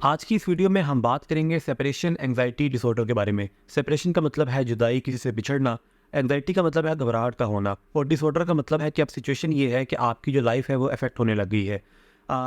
आज की इस वीडियो में हम बात करेंगे सेपरेशन एंजाइटी डिसऑर्डर के बारे में। सेपरेशन का मतलब है जुदाई, किसी से बिछड़ना। एंजाइटी का मतलब है घबराहट का होना, और डिसऑर्डर का मतलब है कि अब सिचुएशन ये है कि आपकी जो लाइफ है वो अफेक्ट होने लग गई है।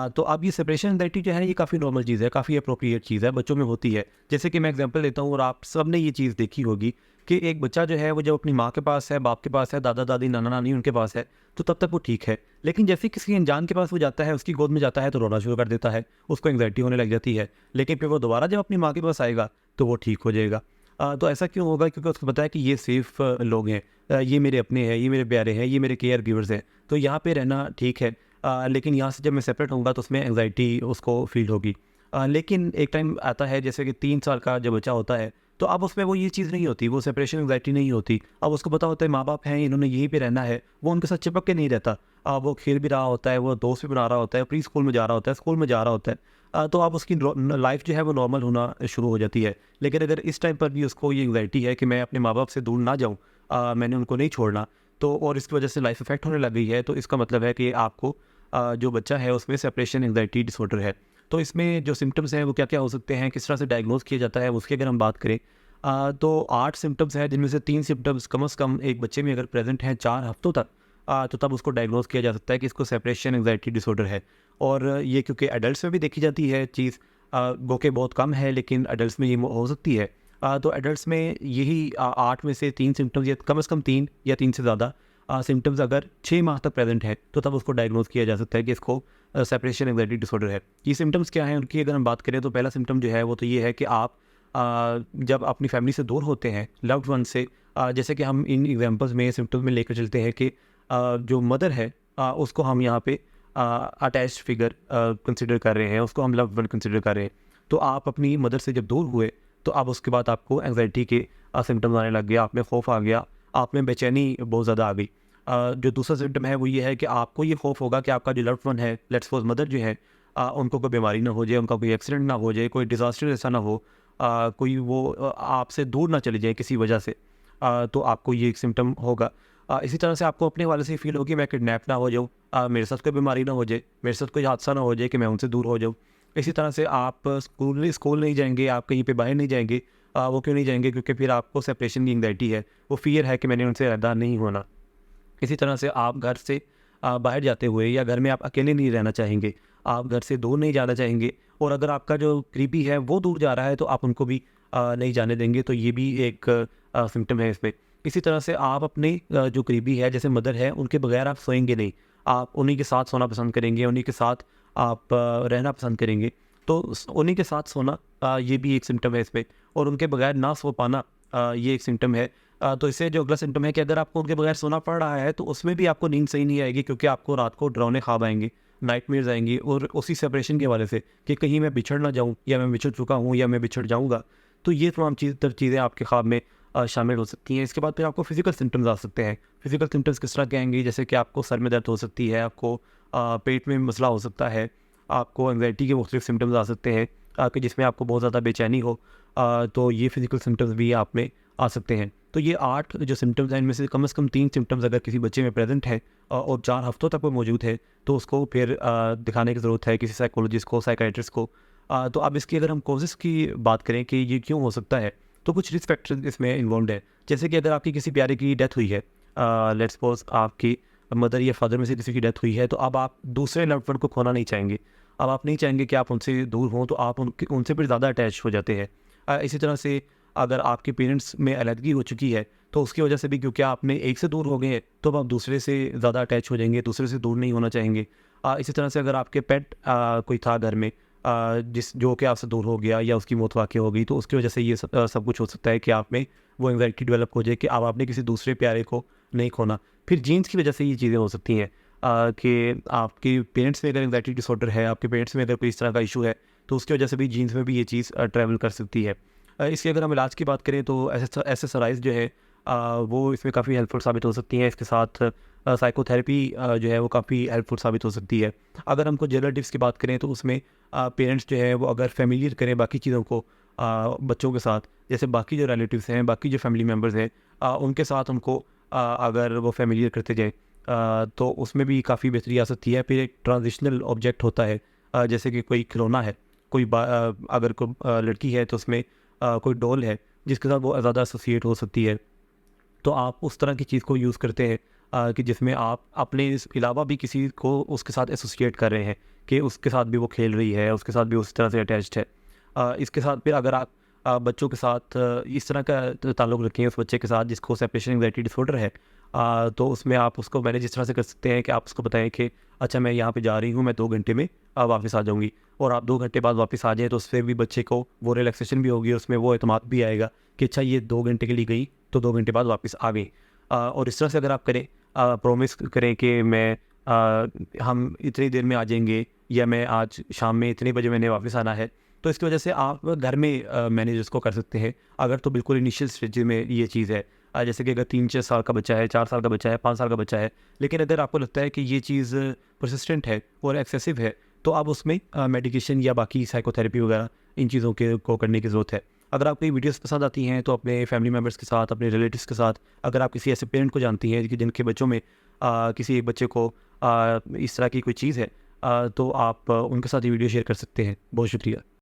तो अब ये सेपरेशन एंजाइटी जो है ये काफ़ी नॉर्मल चीज़ है, काफ़ी अप्रोप्रिएट चीज़ है, बच्चों में होती है। जैसे कि मैं एग्जांपल देता हूँ और आप सब ने ये चीज़ देखी होगी कि एक बच्चा जो है वो जब अपनी माँ के पास है, बाप के पास है, दादा दादी नाना नानी उनके पास है, तो तब तक वो ठीक है। लेकिन जैसे किसी अनजान के पास वो जाता है, उसकी गोद में जाता है, तो रोना शुरू कर देता है, उसको एंग्जाइटी होने लग जाती है। लेकिन फिर वो दोबारा जब अपनी माँ के पास आएगा तो वो ठीक हो जाएगा। तो ऐसा क्यों होगा? क्योंकि उसको पता है कि ये सेफ़ लोग हैं, ये मेरे अपने हैं, ये मेरे प्यारे हैं, ये मेरे केयर गिवर्स हैं, तो यहाँ पे रहना ठीक है। लेकिन यहाँ से जब मैं सेपरेट होऊँगा तो उसमें एंग्जाइटी उसको फ़ील होगी। लेकिन एक टाइम आता है जैसे कि 3 साल का जब बच्चा होता है, तो अब उसमें वो ये चीज़ नहीं होती, वो सेपरेशन एंग्जाइटी नहीं होती। अब उसको पता होता है माँ-बाप हैं, इन्होंने यहीं पे रहना है, वो उनके साथ चिपक के नहीं रहता। वो खेल भी रहा होता है, वो दोस्त भी बना रहा होता है, प्री स्कूल में जा रहा होता है, स्कूल में जा रहा होता है। तो अब उसकी लाइफ जो है वो नॉर्मल होना शुरू हो जाती है। लेकिन अगर इस टाइम पर भी उसको ये एंग्जाइटी है कि मैं अपने माँ-बाप से दूर ना जाऊँ, मैंने उनको नहीं छोड़ना, तो और इसकी वजह से लाइफ इफ़ेक्ट होने लग गई है, तो इसका मतलब है कि आपको जो बच्चा है उसमें सेपरेशन एंग्जाइटी डिसऑर्डर है। तो इसमें जो सिम्पटम्स हैं वो क्या-क्या हो सकते हैं, किस तरह से डायग्नोज़ किया जाता है, उसकी अगर हम बात करें, तो 8 सिम्पटम्स हैं, जिनमें से 3 सिम्पटम्स कम से कम एक बच्चे में अगर प्रेज़ेंट हैं 4 हफ्तों तक, तो तब उसको डायग्नोज़ किया जा सकता है कि इसको सेपरेशन एंग्जाइटी डिसऑर्डर है। और ये क्योंकि एडल्ट्स में भी देखी जाती है चीज़, गो के बहुत कम है, लेकिन एडल्ट्स में ये हो सकती है। तो एडल्ट्स में यही 8 में से 3 सिम्पटम्स या कम से कम 3 या 3 से ज़्यादा सिम्पटम्स अगर 6 माह तक प्रेज़ेंट है, तो तब उसको डायग्नोज़ किया जा सकता है कि इसको सेपरेशन एंग्जाइटी डिसऑर्डर है। ये सिम्पटम्स क्या हैं उनकी अगर हम बात करें, तो पहला सिम्पटम जो है वो तो ये है कि आप जब अपनी फैमिली से दूर होते हैं, लव्ड वन से, जैसे कि हम इन एग्जांपल्स में सिम्पटम्स में लेकर चलते हैं कि जो मदर है, उसको हम यहाँ पे अटैच्ड फिगर कंसिडर कर रहे हैं, उसको हम लव्ड वन कंसिडर कर रहे हैं। तो आप अपनी मदर से जब दूर हुए, तो अब उसके बाद आपको एंग्जाइटी के सिम्पटम्स आने लग गए, आप में खौफ आ गया, आप में बेचैनी बहुत ज़्यादा आ गई। जो दूसरा सिम्पटम है वो ये है कि आपको ये खौफ होगा कि आपका जो लव्ड वन है, लेट्स सपोज़ मदर जो है, उनको कोई बीमारी ना हो जाए, उनका कोई एक्सीडेंट ना हो जाए, कोई डिज़ास्टर ऐसा ना हो, कोई वो आपसे दूर ना चले जाए किसी वजह से, तो आपको ये एक सिम्पटम होगा। इसी तरह से आपको अपने वाले से फील होगी मैं किडनैप ना हो जाऊँ, मेरे साथ कोई बीमारी ना हो जाए, मेरे साथ कोई हादसा ना हो जाए कि मैं उनसे दूर हो जाऊँ। इसी तरह से आप स्कूल नहीं जाएँगे, आप कहीं पे बाहर नहीं जाएँगे। वो क्यों नहीं जाएँगे? क्योंकि फिर आपको सेपरेशन की एंग्जायटी है, वो फ़ियर है कि मैंने उनसे अलग नहीं होना। इसी तरह से आप घर से बाहर जाते हुए या घर में आप अकेले नहीं रहना चाहेंगे, आप घर से दूर नहीं जाना चाहेंगे, और अगर आपका जो करीबी है वो दूर जा रहा है तो आप उनको भी नहीं जाने देंगे, तो ये भी एक सिम्पटम है इसमें। इसी तरह से आप अपने जो करीबी है जैसे मदर है, उनके बगैर आप सोएंगे नहीं, आप उन्हीं के साथ सोना पसंद करेंगे, उन्हीं के साथ आप रहना पसंद करेंगे। तो उन्हीं के साथ सोना, ये भी एक सिम्टम है इसमें, और उनके बगैर ना सो पाना, ये एक सिम्टम है। तो इससे जो अगला सिम्पटम है कि अगर आपको उनके बगैर सोना पड़ रहा है, तो उसमें भी आपको नींद सही नहीं आएगी, क्योंकि आपको रात को डरावने ख्वाब आएँगे, नाइटमेयर्स आएँगी, और उसी सेपरेशन के हवाले से कि कहीं मैं बिछड़ ना जाऊँ, या मैं बिछड़ चुका हूँ, या मैं बिछड़ जाऊँगा। तो ये तमाम चीज़ें आपके ख्वाब में शामिल हो सकती हैं। इसके बाद फिर आपको फिज़िकल सिम्पटम्स आ सकते हैं। फिज़िकल सिम्पटम्स किस तरह के आएँगे? जैसे कि आपको सर में दर्द हो सकती है, आपको पेट में मसला हो सकता है, आपको एंग्जायटी के मुख्तलिफ सिम्पटम्स आ सकते हैं, कि जिसमें आपको बहुत ज़्यादा बेचैनी हो। तो ये फिज़िकल सिम्पटम्स भी आप में आ सकते हैं। तो ये 8 जो सिम्पटम्स हैं, इनमें से कम 3 सिम्पटम्स अगर किसी बच्चे में प्रेज़ेंट है, और 4 हफ्तों तक वो मौजूद है, तो उसको फिर दिखाने की ज़रूरत है किसी साइकोलॉजिस्ट को, साइकियाट्रिस्ट को। तो अब इसकी अगर हम कॉजेज़ की बात करें कि ये क्यों हो सकता है, तो कुछ रिस्क फैक्टर्स इसमें इन्वॉल्वड है। जैसे कि अगर आपकी किसी प्यारे की डेथ हुई है, लेट्स सपोज़ आपकी मदर या फादर में से किसी की डेथ हुई है, तो अब आप दूसरे लव्ड वन को खोना नहीं चाहेंगे। अब आप नहीं चाहेंगे कि आप उनसे दूर हों, तो आप उनसे फिर ज़्यादा अटैच हो जाते हैं। इसी तरह से अगर आपके पेरेंट्स में अलग-अलगी हो चुकी है, तो उसकी वजह से भी, क्योंकि आपने एक से दूर हो गए हैं, तो अब आप दूसरे से ज़्यादा अटैच हो जाएँगे, दूसरे से दूर नहीं होना चाहेंगे। इसी तरह से अगर आपके पेट कोई था घर में, जो कि आपसे दूर हो गया, या उसकी मौत वाक़ई हो गई, तो उसकी वजह से ये सब कुछ हो सकता है कि आप में वो एंग्जायटी डेवलप हो जाए कि अब आपने किसी दूसरे प्यारे को नहीं खोना। फिर जीन्स की वजह से ये चीज़ें हो सकती हैं, कि आपके पेरेंट्स में अगर एंग्जायटी डिसऑर्डर है, आपके पेरेंट्स में अगर कोई इस तरह का इशू है, तो उसकी वजह से भी जीन्स में भी ये चीज़ ट्रैवल कर सकती है। इसके अगर हम इलाज की बात करें, तो एसेसराइज़ जो है, वो इसमें काफ़ी हेल्पफुल साबित हो सकती हैं। इसके साथ साइकोथेरेपी जो है वो काफ़ी हेल्पफुल साबित हो सकती है। अगर हम कुछ जनरल टिप्स की बात करें, तो उसमें पेरेंट्स जो है वो अगर फ़ैमिलियर करें बाकी चीज़ों को बच्चों के साथ, जैसे बाकी जो रिलेटिव्स हैं, बाकी जो फैमिली मेम्बर्स हैं, उनके साथ उनको अगर वो फ़ैमिलियर करते जाएँ, तो उसमें भी काफ़ी बेहतरी आ सकती है। फिर एक ट्रांज़िशनल ऑब्जेक्ट होता है, जैसे कि कोई खिलौना है, अगर कोई लड़की है तो उसमें कोई डॉल है जिसके साथ वो ज़्यादा एसोसिएट हो सकती है, तो आप उस तरह की चीज़ को यूज़ करते हैं कि जिसमें आप अपने इस अलावा भी किसी को उसके साथ एसोसिएट कर रहे हैं कि उसके साथ भी वो खेल रही है, उसके साथ भी उस तरह से अटैच्ड है। इसके साथ फिर अगर आप बच्चों के साथ इस तरह का ताल्लुक़ रखें उस बच्चे के साथ जिसको सेपरेशन एंग्जायटी डिसऑर्डर है, तो उसमें आप उसको मैनेज इस तरह से कर सकते हैं कि आप उसको बताएं कि अच्छा मैं यहाँ पे जा रही हूँ, मैं 2 घंटे में वापस आ जाऊँगी, और आप 2 घंटे बाद वापस आ जाएँ, तो उससे भी बच्चे को वो रिलैक्सेशन भी होगी, उसमें वो एतमाद भी आएगा कि अच्छा ये 2 घंटे के लिए गई तो 2 घंटे बाद वापस आ गई। और इस तरह से अगर आप करें, प्रॉमिस करें कि हम इतनी देर में आ जाएंगे, या मैं आज शाम में इतने बजे मैंने वापस आना है, तो इसकी वजह से आप घर में मैनेज उसको कर सकते हैं। अगर तो बिल्कुल इनिशियल स्टेज में ये चीज़ है, जैसे कि अगर 3-6 साल का बच्चा है, 4 साल का बच्चा है, 5 साल का बच्चा है, लेकिन अगर आपको लगता है कि ये चीज़ परसिस्टेंट है और एक्सेसिव है, तो आप उसमें मेडिकेशन या बाकी साइकोथेरेपी वगैरह इन चीज़ों के को करने की ज़रूरत है। अगर आपको ये वीडियोस पसंद आती हैं तो अपने फैमिली मेम्बर्स के साथ, अपने रिलेटिव्स के साथ, अगर आप किसी ऐसे पेरेंट को जानती हैं कि जिनके बच्चों में किसी एक बच्चे को इस तरह की कोई चीज़ है, तो आप उनके साथ ये वीडियो शेयर कर सकते हैं। बहुत शुक्रिया।